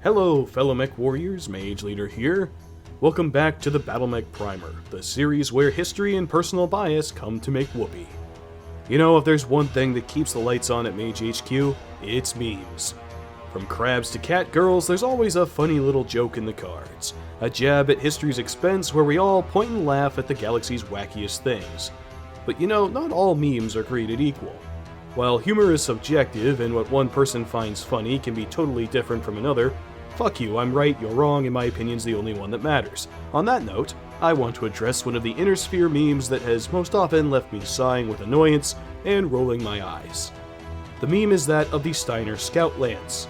Hello, fellow mech warriors, Mage Leader here. Welcome back to the Battlemech Primer, the series where history and personal bias come to make whoopee. You know, if there's one thing that keeps the lights on at Mage HQ, it's memes. From crabs to cat girls, there's always a funny little joke in the cards. A jab at history's expense where we all point and laugh at the galaxy's wackiest things. But you know, not all memes are created equal. While humor is subjective and what one person finds funny can be totally different from another, fuck you, I'm right, you're wrong, and my opinion's the only one that matters. On that note, I want to address one of the inner sphere memes that has most often left me sighing with annoyance and rolling my eyes. The meme is that of the Steiner Scout Lance.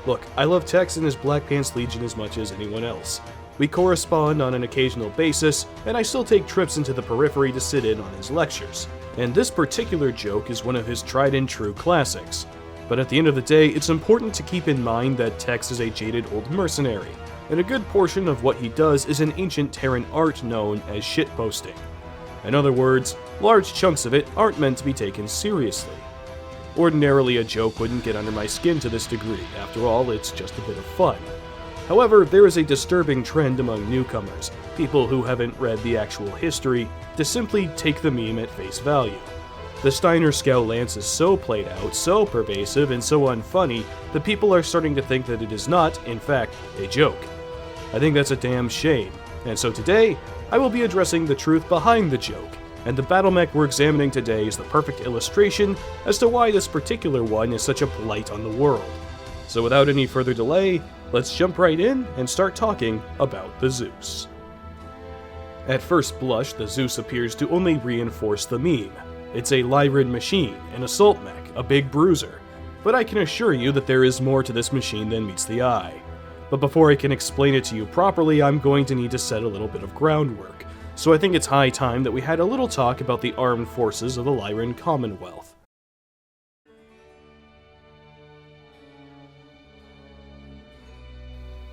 Look, I love Tex and his Black Pants Legion as much as anyone else. We correspond on an occasional basis, and I still take trips into the periphery to sit in on his lectures. And this particular joke is one of his tried and true classics. But at the end of the day, it's important to keep in mind that Tex is a jaded old mercenary, and a good portion of what he does is an ancient Terran art known as shitposting. In other words, large chunks of it aren't meant to be taken seriously. Ordinarily, a joke wouldn't get under my skin to this degree. After all, it's just a bit of fun. However, there is a disturbing trend among newcomers, people who haven't read the actual history, to simply take the meme at face value. The Steiner Scout Lance is so played out, so pervasive, and so unfunny that people are starting to think that it is not, in fact, a joke. I think that's a damn shame, and so today, I will be addressing the truth behind the joke, and the Battlemech we're examining today is the perfect illustration as to why this particular one is such a blight on the world. So without any further delay, let's jump right in and start talking about the Zeus. At first blush, the Zeus appears to only reinforce the meme. It's a Lyran machine, an assault mech, a big bruiser. But I can assure you that there is more to this machine than meets the eye. But before I can explain it to you properly, I'm going to need to set a little bit of groundwork. So I think it's high time that we had a little talk about the armed forces of the Lyran Commonwealth.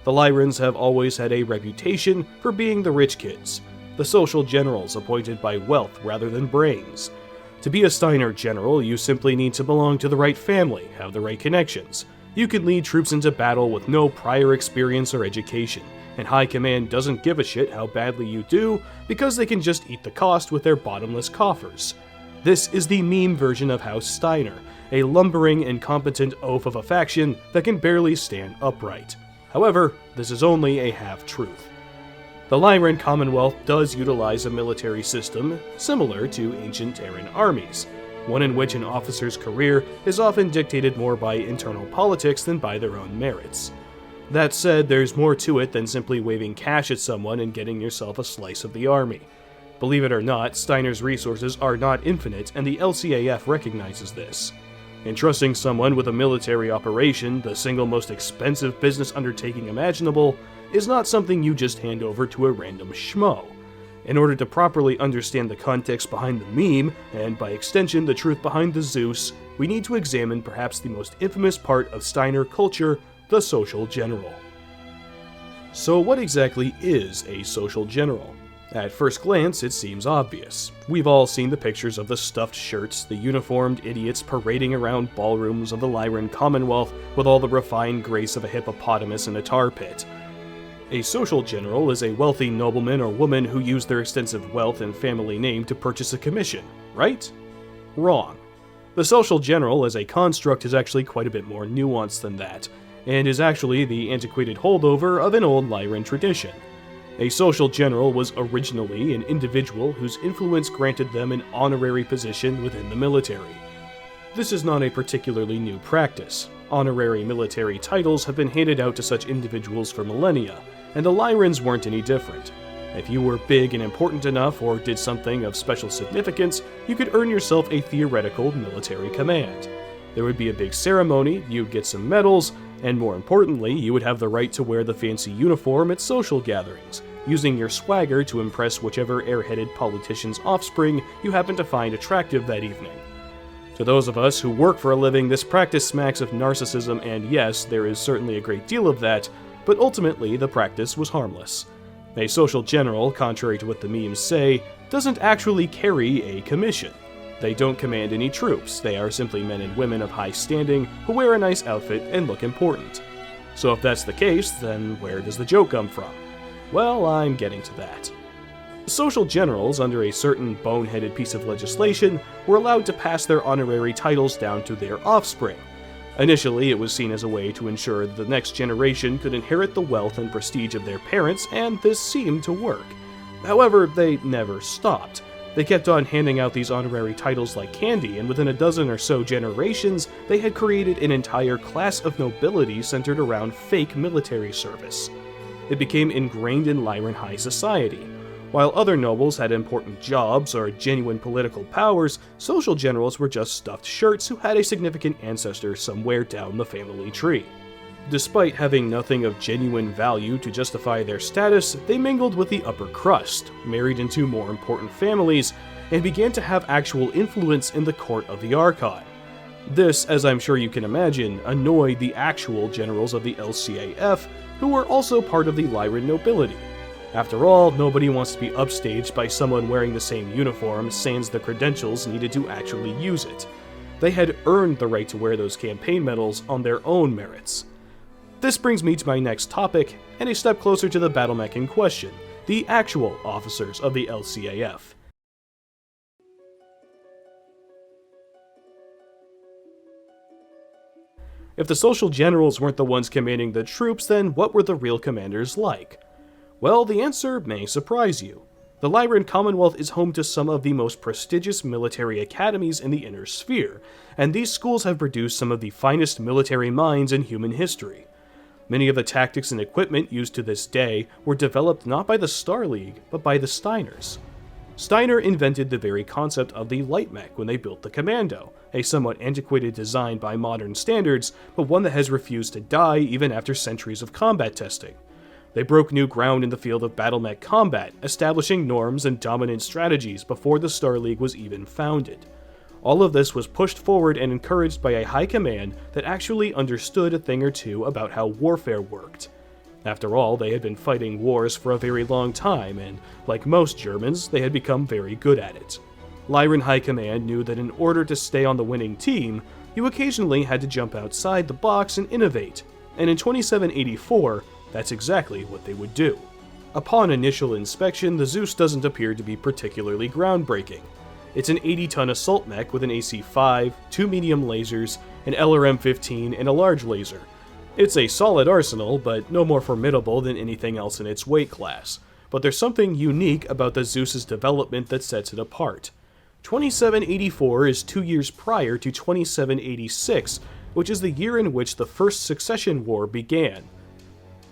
The Lyrans have always had a reputation for being the rich kids, the social generals appointed by wealth rather than brains. To be a Steiner general, you simply need to belong to the right family, have the right connections. You can lead troops into battle with no prior experience or education, and high command doesn't give a shit how badly you do because they can just eat the cost with their bottomless coffers. This is the meme version of House Steiner, a lumbering, incompetent oaf of a faction that can barely stand upright. However, this is only a half-truth. The Lyran Commonwealth does utilize a military system similar to ancient Terran armies, one in which an officer's career is often dictated more by internal politics than by their own merits. That said, there's more to it than simply waving cash at someone and getting yourself a slice of the army. Believe it or not, Steiner's resources are not infinite, and the LCaf recognizes this. Entrusting someone with a military operation, the single most expensive business undertaking imaginable, is not something you just hand over to a random schmo. In order to properly understand the context behind the meme, and by extension the truth behind the Zeus, we need to examine perhaps the most infamous part of Steiner culture, the social general. So what exactly is a social general? At first glance, it seems obvious. We've all seen the pictures of the stuffed shirts, the uniformed idiots parading around ballrooms of the Lyran Commonwealth with all the refined grace of a hippopotamus in a tar pit. A social general is a wealthy nobleman or woman who used their extensive wealth and family name to purchase a commission, right? Wrong. The social general as a construct is actually quite a bit more nuanced than that, and is actually the antiquated holdover of an old Lyran tradition. A social general was originally an individual whose influence granted them an honorary position within the military. This is not a particularly new practice. Honorary military titles have been handed out to such individuals for millennia, and the Lyrans weren't any different. If you were big and important enough or did something of special significance, you could earn yourself a theoretical military command. There would be a big ceremony, you'd get some medals, and more importantly, you would have the right to wear the fancy uniform at social gatherings, using your swagger to impress whichever airheaded politician's offspring you happen to find attractive that evening. To those of us who work for a living, this practice smacks of narcissism, and yes, there is certainly a great deal of that, but ultimately the practice was harmless. A social general, contrary to what the memes say, doesn't actually carry a commission. They don't command any troops, they are simply men and women of high standing who wear a nice outfit and look important. So if that's the case, then where does the joke come from? Well, I'm getting to that. Social generals, under a certain boneheaded piece of legislation, were allowed to pass their honorary titles down to their offspring. Initially, it was seen as a way to ensure that the next generation could inherit the wealth and prestige of their parents, and this seemed to work. However, they never stopped. They kept on handing out these honorary titles like candy, and within a dozen or so generations, they had created an entire class of nobility centered around fake military service. It became ingrained in Lyran high society. While other nobles had important jobs or genuine political powers, social generals were just stuffed shirts who had a significant ancestor somewhere down the family tree. Despite having nothing of genuine value to justify their status, they mingled with the upper crust, married into more important families, and began to have actual influence in the court of the Archon. This, as I'm sure you can imagine, annoyed the actual generals of the LCaf, who were also part of the Lyran nobility. After all, nobody wants to be upstaged by someone wearing the same uniform sans the credentials needed to actually use it. They had earned the right to wear those campaign medals on their own merits. This brings me to my next topic, and a step closer to the Battlemech in question, the actual officers of the LCaf. If the social generals weren't the ones commanding the troops, then what were the real commanders like? Well, the answer may surprise you. The Lyran Commonwealth is home to some of the most prestigious military academies in the Inner Sphere, and these schools have produced some of the finest military minds in human history. Many of the tactics and equipment used to this day were developed not by the Star League, but by the Steiners. Steiner invented the very concept of the light mech when they built the Commando, a somewhat antiquated design by modern standards, but one that has refused to die even after centuries of combat testing. They broke new ground in the field of Battlemech combat, establishing norms and dominant strategies before the Star League was even founded. All of this was pushed forward and encouraged by a high command that actually understood a thing or two about how warfare worked. After all, they had been fighting wars for a very long time, and like most Germans, they had become very good at it. Lyran High Command knew that in order to stay on the winning team, you occasionally had to jump outside the box and innovate, and in 2784, that's exactly what they would do. Upon initial inspection, the Zeus doesn't appear to be particularly groundbreaking. It's an 80-ton assault mech with an AC-5, 2 medium lasers, an LRM-15, and a large laser. It's a solid arsenal, but no more formidable than anything else in its weight class. But there's something unique about the Zeus's development that sets it apart. 2784 is 2 years prior to 2786, which is the year in which the First Succession War began.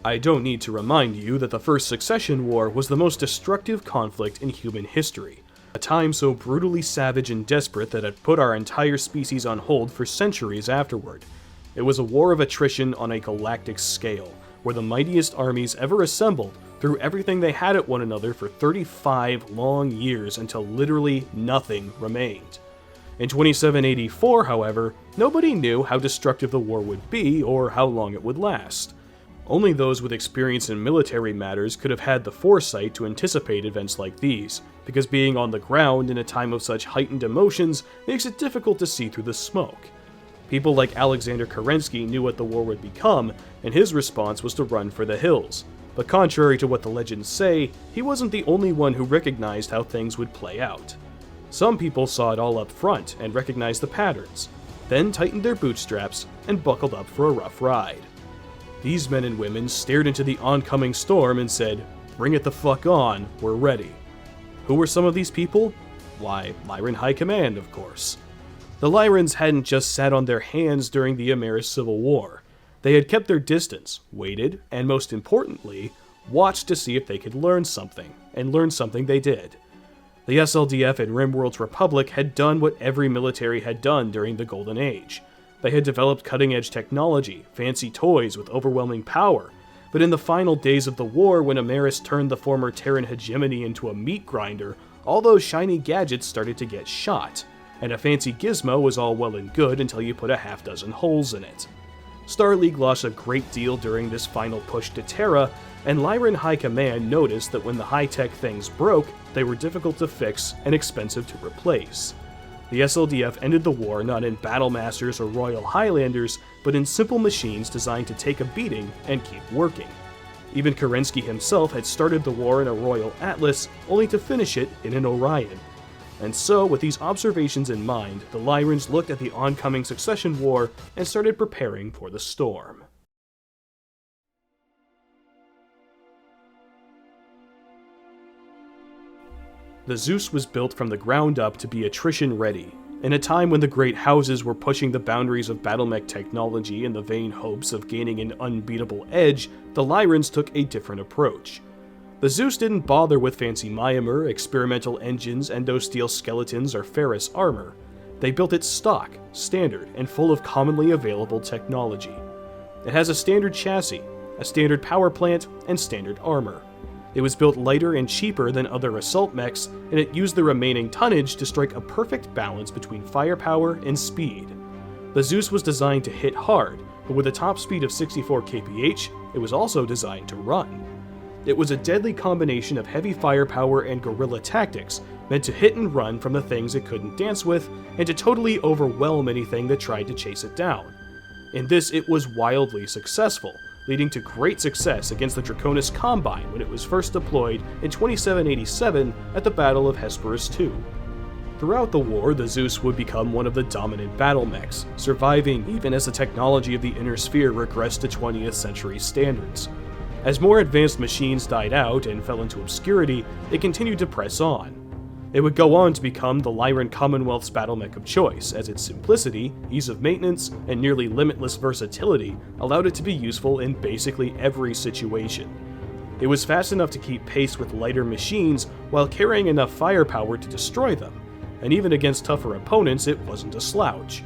I don't need to remind you that the First Succession War was the most destructive conflict in human history, a time so brutally savage and desperate that it put our entire species on hold for centuries afterward. It was a war of attrition on a galactic scale, where the mightiest armies ever assembled threw everything they had at one another for 35 long years until literally nothing remained. In 2784, however, nobody knew how destructive the war would be or how long it would last. Only those with experience in military matters could have had the foresight to anticipate events like these, because being on the ground in a time of such heightened emotions makes it difficult to see through the smoke. People like Alexander Kerensky knew what the war would become, and his response was to run for the hills. But contrary to what the legends say, he wasn't the only one who recognized how things would play out. Some people saw it all up front and recognized the patterns, then tightened their bootstraps and buckled up for a rough ride. These men and women stared into the oncoming storm and said, "Bring it the fuck on, we're ready." Who were some of these people? Why, Lyran High Command, of course. The Lyrans hadn't just sat on their hands during the Ameris Civil War. They had kept their distance, waited, and most importantly, watched to see if they could learn something, and learn something they did. The SLDF and Rimworld's Republic had done what every military had done during the Golden Age. They had developed cutting-edge technology, fancy toys with overwhelming power, but in the final days of the war, when Ameris turned the former Terran hegemony into a meat grinder, all those shiny gadgets started to get shot, and a fancy gizmo was all well and good until you put a half dozen holes in it. Star League lost a great deal during this final push to Terra, and Lyran High Command noticed that when the high-tech things broke, they were difficult to fix and expensive to replace. The SLDF ended the war not in Battlemasters or Royal Highlanders, but in simple machines designed to take a beating and keep working. Even Kerensky himself had started the war in a Royal Atlas, only to finish it in an Orion. And so, with these observations in mind, the Lyrans looked at the oncoming succession war and started preparing for the storm. The Zeus was built from the ground up to be attrition-ready. In a time when the great houses were pushing the boundaries of Battlemech technology in the vain hopes of gaining an unbeatable edge, the Lyrans took a different approach. The Zeus didn't bother with fancy Myanmar, experimental engines, endosteel skeletons, or ferrous armor. They built it stock, standard, and full of commonly available technology. It has a standard chassis, a standard power plant, and standard armor. It was built lighter and cheaper than other assault mechs, and it used the remaining tonnage to strike a perfect balance between firepower and speed. The Zeus was designed to hit hard, but with a top speed of 64 kph, it was also designed to run. It was a deadly combination of heavy firepower and guerrilla tactics, meant to hit and run from the things it couldn't dance with, and to totally overwhelm anything that tried to chase it down. In this, it was wildly successful, leading to great success against the Draconis Combine when it was first deployed in 2787 at the Battle of Hesperus II. Throughout the war, the Zeus would become one of the dominant battlemechs, surviving even as the technology of the Inner Sphere regressed to 20th century standards. As more advanced machines died out and fell into obscurity, it continued to press on. It would go on to become the Lyran Commonwealth's battlemech of choice, as its simplicity, ease of maintenance, and nearly limitless versatility allowed it to be useful in basically every situation. It was fast enough to keep pace with lighter machines while carrying enough firepower to destroy them, and even against tougher opponents it wasn't a slouch.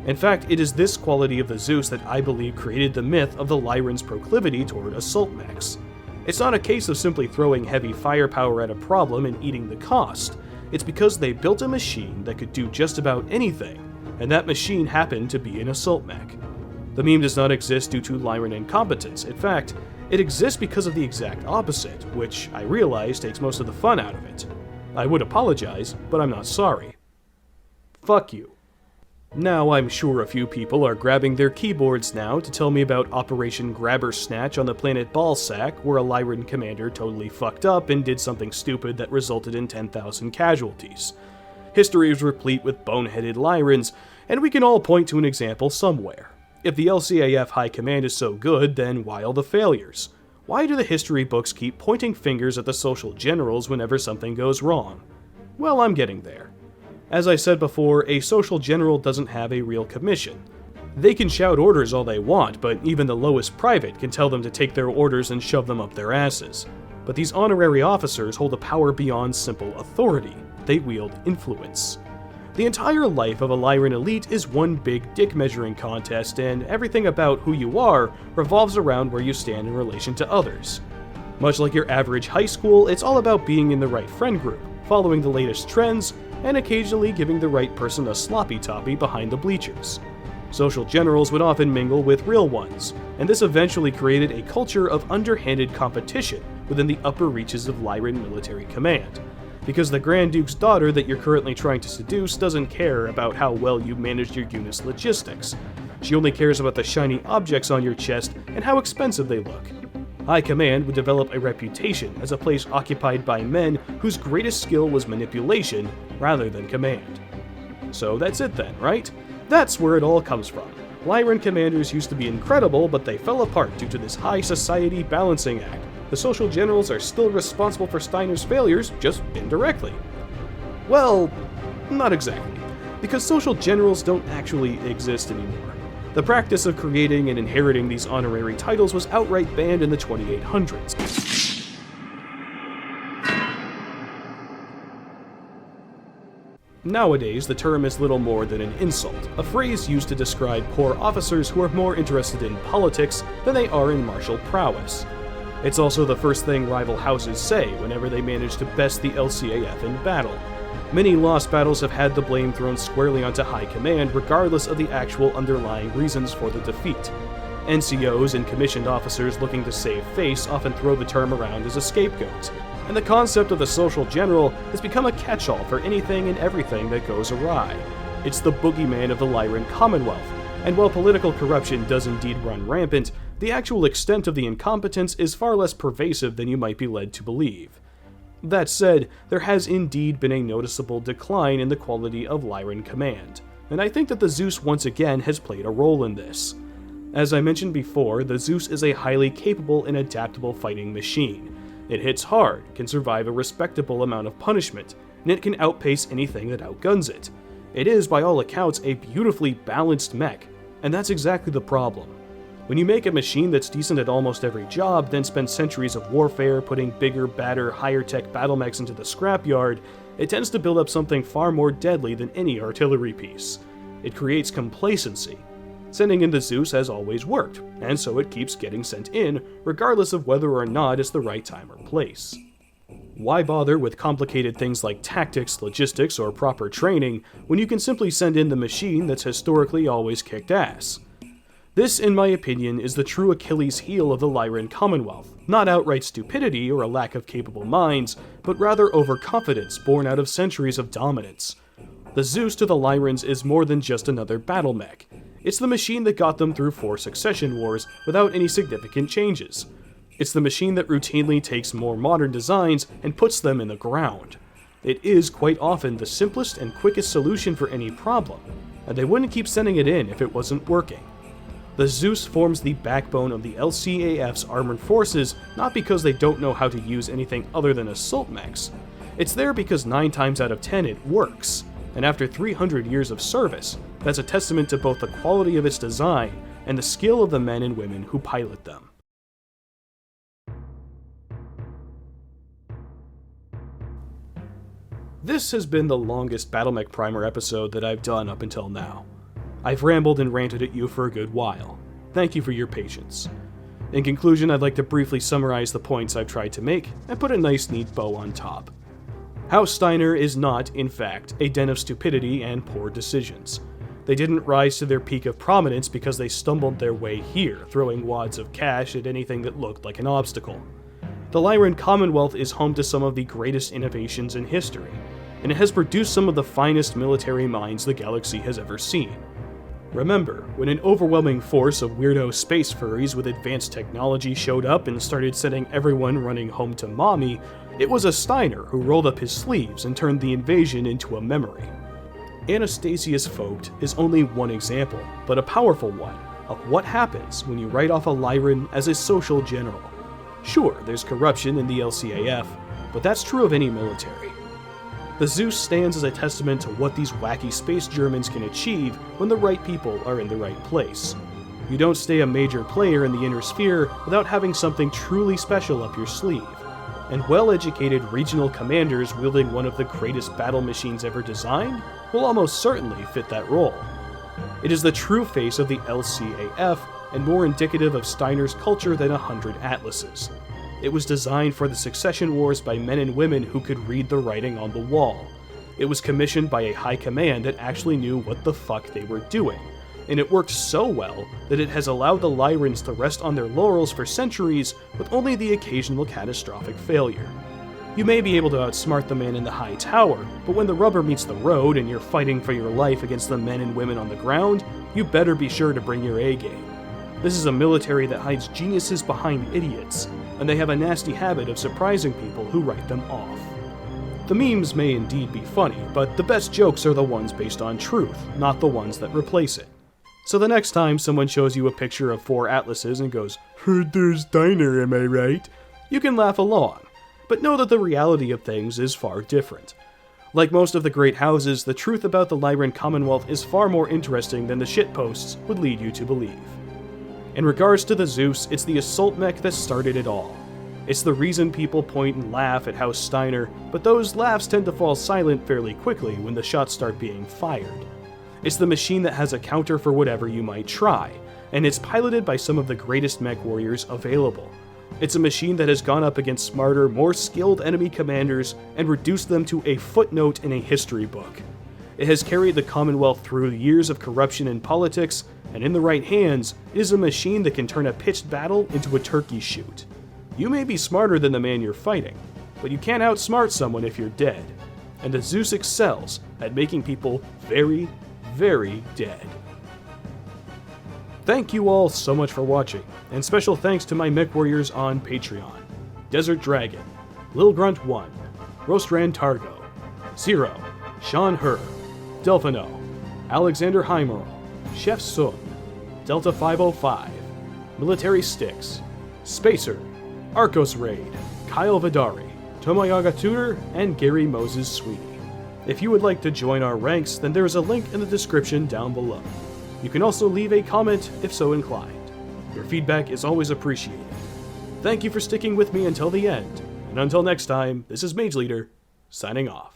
In fact, it is this quality of the Zeus that I believe created the myth of the Lyran's proclivity toward assault mechs. It's not a case of simply throwing heavy firepower at a problem and eating the cost. It's because they built a machine that could do just about anything, and that machine happened to be an assault mech. The meme does not exist due to Lyran incompetence. In fact, it exists because of the exact opposite, which I realize takes most of the fun out of it. I would apologize, but I'm not sorry. Fuck you. Now, I'm sure a few people are grabbing their keyboards now to tell me about Operation Grabber Snatch on the planet Ballsack, where a Lyran commander totally fucked up and did something stupid that resulted in 10,000 casualties. History is replete with boneheaded Lyrans, and we can all point to an example somewhere. If the LCAF High Command is so good, then why all the failures? Why do the history books keep pointing fingers at the social generals whenever something goes wrong? Well, I'm getting there. As I said before, a social general doesn't have a real commission. They can shout orders all they want, but even the lowest private can tell them to take their orders and shove them up their asses. But these honorary officers hold a power beyond simple authority. They wield influence. The entire life of a Lyran elite is one big dick measuring contest, and everything about who you are revolves around where you stand in relation to others. Much like your average high school, it's all about being in the right friend group, following the latest trends, and occasionally giving the right person a sloppy toppy behind the bleachers. Social generals would often mingle with real ones, and this eventually created a culture of underhanded competition within the upper reaches of Lyran military command. Because the Grand Duke's daughter that you're currently trying to seduce doesn't care about how well you managed your unit's logistics. She only cares about the shiny objects on your chest and how expensive they look. High Command would develop a reputation as a place occupied by men whose greatest skill was manipulation rather than command. So that's it then, right? That's where it all comes from. Lyran commanders used to be incredible, but they fell apart due to this high society balancing act. The social generals are still responsible for Steiner's failures, just indirectly. Well, not exactly, because social generals don't actually exist anymore. The practice of creating and inheriting these honorary titles was outright banned in the 2800s. Nowadays, the term is little more than an insult, a phrase used to describe poor officers who are more interested in politics than they are in martial prowess. It's also the first thing rival houses say whenever they manage to best the LCAF in battle. Many lost battles have had the blame thrown squarely onto High Command regardless of the actual underlying reasons for the defeat. NCOs and commissioned officers looking to save face often throw the term around as a scapegoat, and the concept of the social general has become a catch-all for anything and everything that goes awry. It's the boogeyman of the Lyran Commonwealth, and while political corruption does indeed run rampant, the actual extent of the incompetence is far less pervasive than you might be led to believe. That said, there has indeed been a noticeable decline in the quality of Lyran command, and I think that the Zeus once again has played a role in this. As I mentioned before, the Zeus is a highly capable and adaptable fighting machine. It hits hard, can survive a respectable amount of punishment, and it can outpace anything that outguns it. It is, by all accounts, a beautifully balanced mech, and that's exactly the problem. When you make a machine that's decent at almost every job, then spend centuries of warfare putting bigger, badder, higher-tech battlemechs into the scrapyard, it tends to build up something far more deadly than any artillery piece. It creates complacency. Sending in the Zeus has always worked, and so it keeps getting sent in, regardless of whether or not it's the right time or place. Why bother with complicated things like tactics, logistics, or proper training, when you can simply send in the machine that's historically always kicked ass? This, in my opinion, is the true Achilles heel of the Lyran Commonwealth, not outright stupidity or a lack of capable minds, but rather overconfidence born out of centuries of dominance. The Zeus to the Lyrans is more than just another Battlemech. It's the machine that got them through 4 succession wars without any significant changes. It's the machine that routinely takes more modern designs and puts them in the ground. It is, quite often, the simplest and quickest solution for any problem, and they wouldn't keep sending it in if it wasn't working. The Zeus forms the backbone of the LCAF's armored forces, not because they don't know how to use anything other than assault mechs. It's there because 9 times out of 10 it works, and after 300 years of service, that's a testament to both the quality of its design and the skill of the men and women who pilot them. This has been the longest Battlemech Primer episode that I've done up until now. I've rambled and ranted at you for a good while. Thank you for your patience. In conclusion, I'd like to briefly summarize the points I've tried to make and put a nice neat bow on top. How Steiner is not, in fact, a den of stupidity and poor decisions. They didn't rise to their peak of prominence because they stumbled their way here, throwing wads of cash at anything that looked like an obstacle. The Lyran Commonwealth is home to some of the greatest innovations in history, and it has produced some of the finest military minds the galaxy has ever seen. Remember, when an overwhelming force of weirdo space furries with advanced technology showed up and started sending everyone running home to mommy, it was a Steiner who rolled up his sleeves and turned the invasion into a memory. Anastasius Vogt is only one example, but a powerful one, of what happens when you write off a Lyran as a social general. Sure, there's corruption in the LCAF, but that's true of any military. The Zeus stands as a testament to what these wacky space Germans can achieve when the right people are in the right place. You don't stay a major player in the inner sphere without having something truly special up your sleeve, and well-educated regional commanders wielding one of the greatest battle machines ever designed will almost certainly fit that role. It is the true face of the LCAF and more indicative of Steiner's culture than 100 atlases. It was designed for the succession wars by men and women who could read the writing on the wall. It was commissioned by a high command that actually knew what the fuck they were doing, and it worked so well that it has allowed the Lyrans to rest on their laurels for centuries with only the occasional catastrophic failure. You may be able to outsmart the man in the high tower, but when the rubber meets the road and you're fighting for your life against the men and women on the ground, you better be sure to bring your A game. This is a military that hides geniuses behind idiots, and they have a nasty habit of surprising people who write them off. The memes may indeed be funny, but the best jokes are the ones based on truth, not the ones that replace it. So the next time someone shows you a picture of 4 atlases and goes, "Heard there's Steiner, am I right?" you can laugh along, but know that the reality of things is far different. Like most of the great houses, the truth about the Lyran Commonwealth is far more interesting than the shitposts would lead you to believe. In regards to the Zeus, it's the assault mech that started it all. It's the reason people point and laugh at House Steiner, but those laughs tend to fall silent fairly quickly when the shots start being fired. It's the machine that has a counter for whatever you might try, and it's piloted by some of the greatest mech warriors available. It's a machine that has gone up against smarter, more skilled enemy commanders and reduced them to a footnote in a history book. It has carried the Commonwealth through years of corruption in politics and in the right hands, it is a machine that can turn a pitched battle into a turkey shoot. You may be smarter than the man you're fighting, but you can't outsmart someone if you're dead. And the Zeus excels at making people very, very dead. Thank you all so much for watching, and special thanks to my mech warriors on Patreon. Desert Dragon, Lil Grunt 1, Rostran Targo, Zero, Sean Herr, Delphino, Alexander Heimerl, Chef Sun, Delta 505, Military Sticks, Spacer, Arcos Raid, Kyle Vidari, Tomoyaga Tutor, and Gary Moses Sweeney. If you would like to join our ranks, then there is a link in the description down below. You can also leave a comment if so inclined. Your feedback is always appreciated. Thank you for sticking with me until the end, and until next time, this is Mage Leader, signing off.